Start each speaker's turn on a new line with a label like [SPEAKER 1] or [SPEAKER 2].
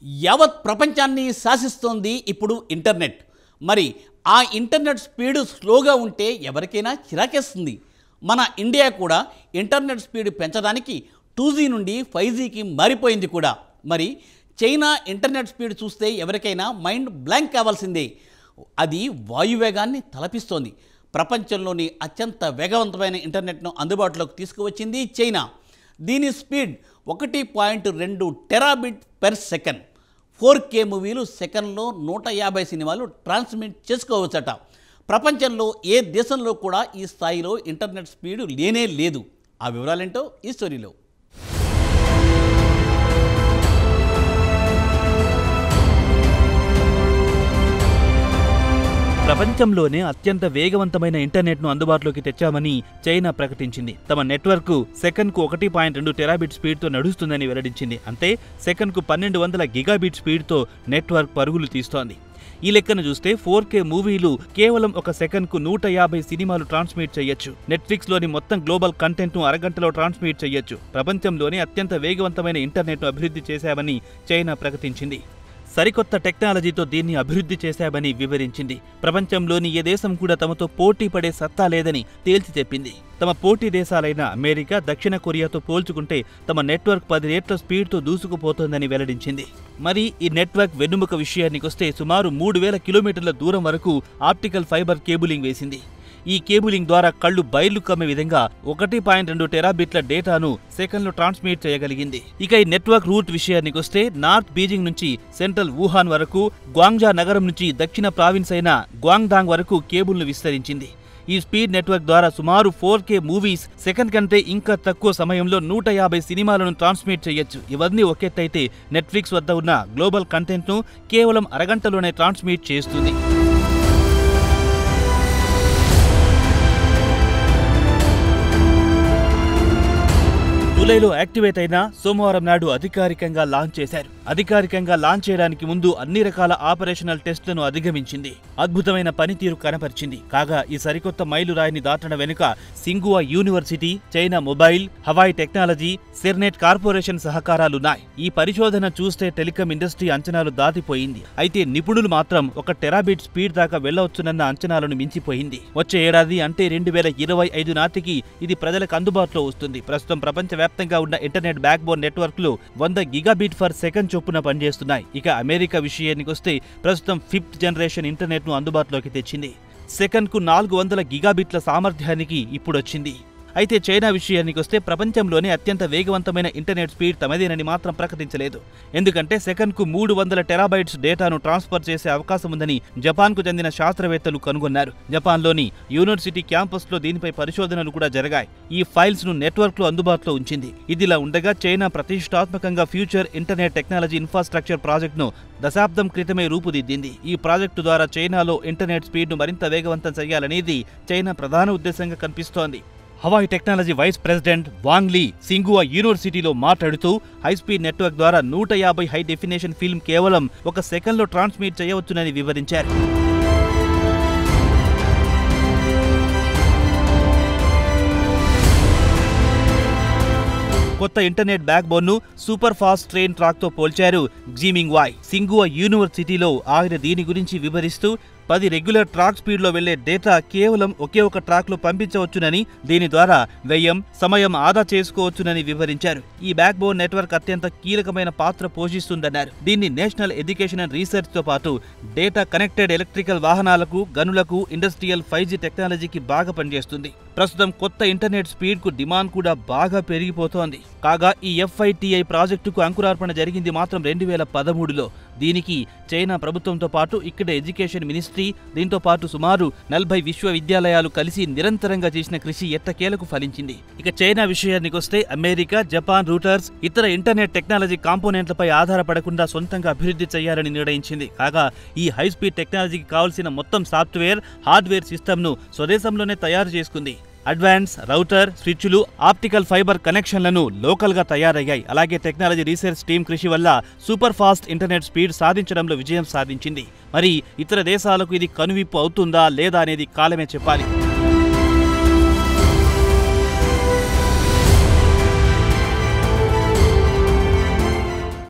[SPEAKER 1] యావత్ ప్రపంచాన్ని శాసిస్తోంది ఇప్పుడు ఇంటర్నెట్. మరి ఆ ఇంటర్నెట్ స్పీడ్ స్లోగా ఉంటే ఎవరికైనా చిరాకేస్తుంది. మన ఇండియా కూడా ఇంటర్నెట్ స్పీడ్ పెంచడానికి 2G నుండి 5Gకి మారిపోయింది కూడా. మరి చైనా ఇంటర్నెట్ స్పీడ్ చూస్తే ఎవరికైనా మైండ్ బ్లాంక్ కావాల్సిందే. అది వాయువేగాన్ని తలపిస్తోంది. ప్రపంచంలోని అత్యంత వేగవంతమైన ఇంటర్నెట్ను అందుబాటులోకి తీసుకువచ్చింది చైనా. దీని స్పీడ్ 1.2 టెరాబిట్ పర్ సెకండ్. 4K మూవీలు సెకండ్లో 150 సినిమాలు ట్రాన్స్మిట్ చేసుకోవచ్చట. ప్రపంచంలో ఏ దేశంలో కూడా ఈ స్థాయిలో ఇంటర్నెట్ స్పీడ్ లేనే లేదు. ఆ వివరాలేంటో ఈ స్టోరీలో.
[SPEAKER 2] ప్రపంచంలోనే అత్యంత వేగవంతమైన ఇంటర్నెట్ను అందుబాటులోకి తెచ్చామని చైనా ప్రకటించింది. తమ నెట్వర్క్ సెకన్కు 1.2 టెరాబిట్ స్పీడ్తో నడుస్తుందని వెల్లడించింది. అంటే సెకన్కు 1200 గిగాబిట్ స్పీడ్తో నెట్వర్క్ పరుగులు తీస్తోంది. ఈ లెక్కను చూస్తే 4K మూవీలు కేవలం ఒక సెకన్కు 150 సినిమాలు ట్రాన్స్మిట్ చేయొచ్చు. నెట్ఫ్లిక్స్లోని మొత్తం గ్లోబల్ కంటెంట్ను అరగంటలో ట్రాన్స్మిట్ చేయొచ్చు. ప్రపంచంలోనే అత్యంత వేగవంతమైన ఇంటర్నెట్ను అభివృద్ధి చేశామని చైనా ప్రకటించింది. సరికొత్త టెక్నాలజీతో దీన్ని అభివృద్ధి చేశామని వివరించింది. ప్రపంచంలోని ఏ దేశం కూడా తమతో పోటీ పడే సత్తా లేదని తేల్చి చెప్పింది. తమ పోటీ దేశాలైన అమెరికా, దక్షిణ కొరియాతో పోల్చుకుంటే తమ నెట్వర్క్ 10 రెట్ల స్పీడ్తో దూసుకుపోతోందని వెల్లడించింది. మరి ఈ నెట్వర్క్ వెన్నుముక విషయానికొస్తే సుమారు 3000 కిలోమీటర్ల దూరం వరకు ఆప్టికల్ ఫైబర్ కేబులింగ్ వేసింది. ఈ కేబులింగ్ ద్వారా కళ్ళు బయర్లు కమ్మే విధంగా 1.2 టెరాబిట్ల డేటాను సెకండ్లో ట్రాన్స్మిట్ చేయగలిగింది. ఇక ఈ నెట్వర్క్ రూట్ విషయానికొస్తే నార్త్ బీజింగ్ నుంచి సెంట్రల్ వుహాన్ వరకు, గ్వాంగ్జా నగరం నుంచి దక్షిణ ప్రావిన్స్ అయిన గ్వాంగ్డాంగ్ వరకు కేబుల్ను విస్తరించింది. ఈ స్పీడ్ నెట్వర్క్ ద్వారా సుమారు 4K మూవీస్ సెకండ్ కంటే ఇంకా తక్కువ సమయంలో 150 సినిమాలను ట్రాన్స్మిట్ చేయొచ్చు. ఇవన్నీ ఒకెత్తైతే నెట్ఫ్లిక్స్ వద్ద ఉన్న గ్లోబల్ కంటెంట్ను కేవలం అరగంటలోనే ట్రాన్స్మిట్ చేస్తుంది. జూలైలో యాక్టివేట్ అయిన సోమవారం నాడు అధికారికంగా లాంచ్ చేశారు. అధికారికంగా లాంచ్ చేయడానికి ముందు అన్ని రకాల ఆపరేషనల్ టెస్టులను అధిగమించింది. అద్భుతమైన పనితీరు కనపరిచింది. కాగా ఈ సరికొత్త మైలురాయిని దాటన వెనుక సింగువా University, China Mobile, Huawei Technology, CERNET Corporation సహకారాలున్నాయి. ఈ పరిశోధన చూస్తే టెలికాం ఇండస్ట్రీ అంచనాలు దాటిపోయింది. అయితే నిపుణులు మాత్రం 1 టెరాబిట్ స్పీడ్ దాకా వెళ్లవచ్చునన్న అంచనాలను మించిపోయింది. వచ్చే ఏడాది అంటే 2025 నాటికి ఇది ప్రజలకు అందుబాటులో వస్తుంది. ప్రస్తుతం ప్రపంచవ్యాప్తంగా ఉన్న ఇంటర్నెట్ బ్యాక్ బోన్ నెట్వర్క్లు 100 గిగాబిట్ పర్ సెకండ్ చొప్పున పనిచేస్తున్నాయి. ఇక అమెరికా విషయానికొస్తే ప్రస్తుతం 5th జనరేషన్ ఇంటర్నెట్ను అందుబాటులోకి తెచ్చింది. సెకండ్కు 400 గిగాబిట్ల సామర్థ్యానికి ఇప్పుడొచ్చింది. అయితే చైనా విషయానికొస్తే ప్రపంచంలోనే అత్యంత వేగవంతమైన ఇంటర్నెట్ స్పీడ్ తమదేనని మాత్రం ప్రకటించలేదు. ఎందుకంటే సెకండ్కు 300 టెరాబైట్స్ డేటాను ట్రాన్స్ఫర్ చేసే అవకాశం ఉందని జపాన్కు చెందిన శాస్త్రవేత్తలు కనుగొన్నారు. జపాన్లోని యూనివర్సిటీ క్యాంపస్లో దీనిపై పరిశోధనలు కూడా జరిగాయి. ఈ ఫైల్స్ను నెట్వర్క్లో అందుబాటులో ఉంచింది. ఇదిలా ఉండగా చైనా ప్రతిష్టాత్మకంగా ఫ్యూచర్ ఇంటర్నెట్ టెక్నాలజీ ఇన్ఫ్రాస్ట్రక్చర్ ప్రాజెక్టును దశాబ్దం క్రితమే రూపుదిద్దింది. ఈ ప్రాజెక్టు ద్వారా చైనాలో ఇంటర్నెట్ స్పీడ్ను మరింత వేగవంతం చేయాలనేది చైనా ప్రధాన ఉద్దేశంగా కనిపిస్తోంది. హవాయి టెక్నాలజీ వైస్ ప్రెసిడెంట్ వాంగ్ లీ సింగువా యూనివర్సిటీలో మాట్లాడుతూ హైస్పీడ్ నెట్వర్క్ ద్వారా 150 హై డెఫినేషన్ ఫిల్మ్ కేవలం 1 సెకండ్లో ట్రాన్స్మిట్ చేయవచ్చునని వివరించారు. కొత్త ఇంటర్నెట్ బ్యాక్ బోన్ను సూపర్ ఫాస్ట్ ట్రైన్ ట్రాక్తో పోల్చారు జిమింగ్ వాయ్. సింగువా యూనివర్సిటీలో ఆయన దీని గురించి వివరిస్తూ 10 రెగ్యులర్ ట్రాక్ స్పీడ్లో వెళ్లే డేటా కేవలం ఒకే ఒక ట్రాక్లో పంపించవచ్చునని, దీని ద్వారా వ్యయం, సమయం ఆదా చేసుకోవచ్చునని వివరించారు. ఈ బ్యాక్ బోన్ నెట్వర్క్ అత్యంత కీలకమైన పాత్ర పోషిస్తుందన్నారు. దీన్ని నేషనల్ ఎడ్యుకేషన్ అండ్ రీసెర్చ్తో పాటు డేటా కనెక్టెడ్ ఎలక్ట్రికల్ వాహనాలకు, గనులకు, ఇండస్ట్రియల్ 5G టెక్నాలజీకి బాగా పనిచేస్తుంది. ప్రస్తుతం కొత్త ఇంటర్నెట్ స్పీడ్కు డిమాండ్ కూడా బాగా పెరిగిపోతోంది. కాగా ఈ FITI ప్రాజెక్టుకు అంకురార్పణ జరిగింది మాత్రం 2013లో. దీనికి చైనా ప్రభుత్వంతో పాటు ఇక్కడ ఎడ్యుకేషన్ మినిస్ట్రీ, దీంతో పాటు సుమారు 40 విశ్వవిద్యాలయాలు కలిసి నిరంతరంగా చేసిన కృషి ఎట్టకేలకు ఫలించింది. ఇక చైనా విషయానికొస్తే అమెరికా, జపాన్ రూటర్స్, ఇతర ఇంటర్నెట్ టెక్నాలజీ కాంపోనెంట్లపై ఆధారపడకుండా సొంతంగా అభివృద్ధి చేయాలని నిర్ణయించింది. కాగా ఈ హైస్పీడ్ టెక్నాలజీకి కావాల్సిన మొత్తం సాఫ్ట్వేర్, హార్డ్వేర్ సిస్టమ్ను స్వదేశంలోనే తయారు చేసుకుంది. అడ్వాన్స్ రౌటర్, స్విచ్లు, ఆప్టికల్ ఫైబర్ కనెక్షన్లను లోకల్గా తయారయ్యాయి. అలాగే టెక్నాలజీ రీసెర్చ్ టీం కృషి వల్ల సూపర్ ఫాస్ట్ ఇంటర్నెట్ స్పీడ్ సాధించడంలో విజయం సాధించింది. మరి ఇతర దేశాలకు ఇది కనువిప్పు అవుతుందా లేదా అనేది కాలమే చెప్పాలి.